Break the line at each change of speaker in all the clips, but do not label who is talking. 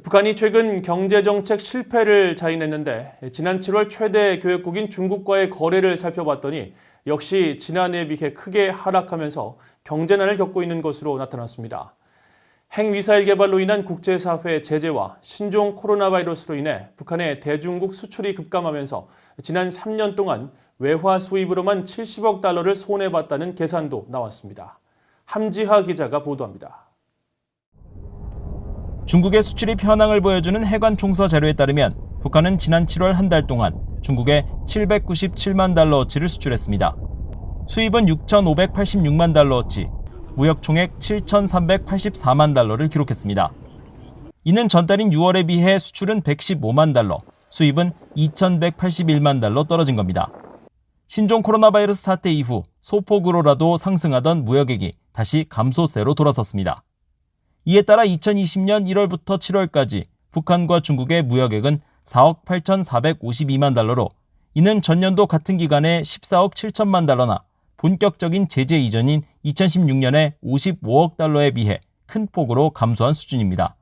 북한이 최근 경제정책 실패를 자인했는데 지난 7월 최대 교역국인 중국과의 거래를 살펴봤더니 역시 지난해에 비해 크게 하락하면서 경제난을 겪고 있는 것으로 나타났습니다. 핵미사일 개발로 인한 국제사회의 제재와 신종 코로나 바이러스로 인해 북한의 대중국 수출이 급감하면서 지난 3년 동안 외화 수입으로만 70억 달러를 손해봤다는 계산도 나왔습니다. 함지하 기자가 보도합니다.
중국의 수출입 현황을 보여주는 해관 총서 자료에 따르면 북한은 지난 7월 한 달 동안 중국에 797만 달러어치를 수출했습니다. 수입은 6,586만 달러어치, 무역 총액 7,384만 달러를 기록했습니다. 이는 전달인 6월에 비해 수출은 115만 달러, 수입은 2,181만 달러 떨어진 겁니다. 신종 코로나 바이러스 사태 이후 소폭으로라도 상승하던 무역액이 다시 감소세로 돌아섰습니다. 이에 따라 2020년 1월부터 7월까지 북한과 중국의 무역액은 4억 8,452만 달러로 이는 전년도 같은 기간에 14억 7천만 달러나 본격적인 제재 이전인 2016년에 55억 달러에 비해 큰 폭으로 감소한 수준입니다.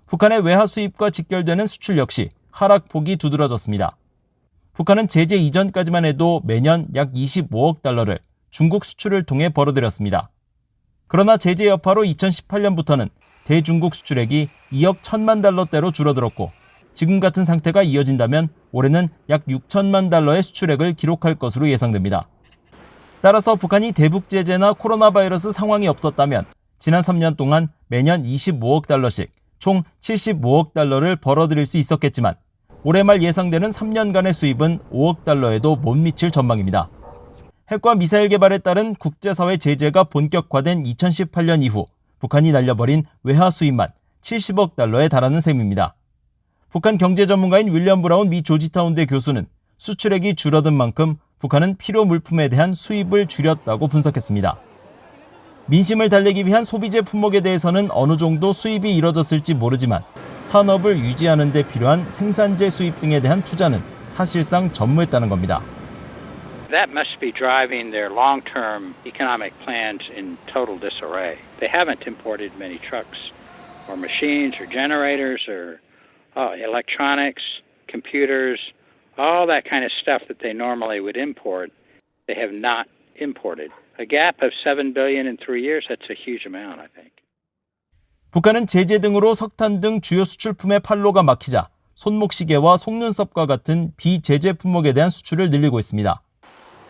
북한의 외화 수입과 직결되는 수출 역시 하락폭이 두드러졌습니다. 북한은 제재 이전까지만 해도 매년 약 25억 달러를 중국 수출을 통해 벌어들였습니다. 그러나 제재 여파로 2018년부터는 대중국 수출액이 2억 1천만 달러대로 줄어들었고 지금 같은 상태가 이어진다면 올해는 약 6천만 달러의 수출액을 기록할 것으로 예상됩니다. 따라서 북한이 대북 제재나 코로나 바이러스 상황이 없었다면 지난 3년 동안 매년 25억 달러씩 총 75억 달러를 벌어들일 수 있었겠지만 올해 말 예상되는 3년간의 수입은 5억 달러에도 못 미칠 전망입니다. 핵과 미사일 개발에 따른 국제사회 제재가 본격화된 2018년 이후 북한이 날려버린 외화 수입만 70억 달러에 달하는 셈입니다. 북한 경제 전문가인 윌리엄 브라운 미 조지타운대 교수는 수출액이 줄어든 만큼 북한은 필요 물품에 대한 수입을 줄였다고 분석했습니다. 민심을 달래기 위한 소비재 품목에 대해서는 어느 정도 수입이 이뤄졌을지 모르지만 산업을 유지하는 데 필요한 생산재 수입 등에 대한 투자는 사실상 전무했다는 겁니다.
That must be driving their long-term economic plans in total disarray. They haven't imported many trucks or machines or generators or electronics, computers, all that kind of stuff that they normally would import. They have not imported. A gap of $7 billion in 3 years, that's a huge amount, I think.
북한은 제재 등으로 석탄 등 주요 수출품의 판로가 막히자 손목시계와 속눈썹과 같은 비제재 품목에 대한 수출을 늘리고 있습니다.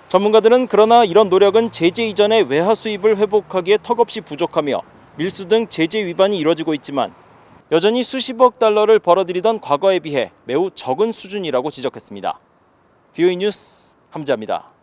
전문가들은 그러나 이런 노력은 제재 이전의 외화 수입을 회복하기에 턱없이 부족하며 밀수 등 제재 위반이 이뤄지고 있지만 여전히 수십억 달러를 벌어들이던 과거에 비해 매우 적은 수준이라고 지적했습니다. VOA 뉴스 함지아입니다.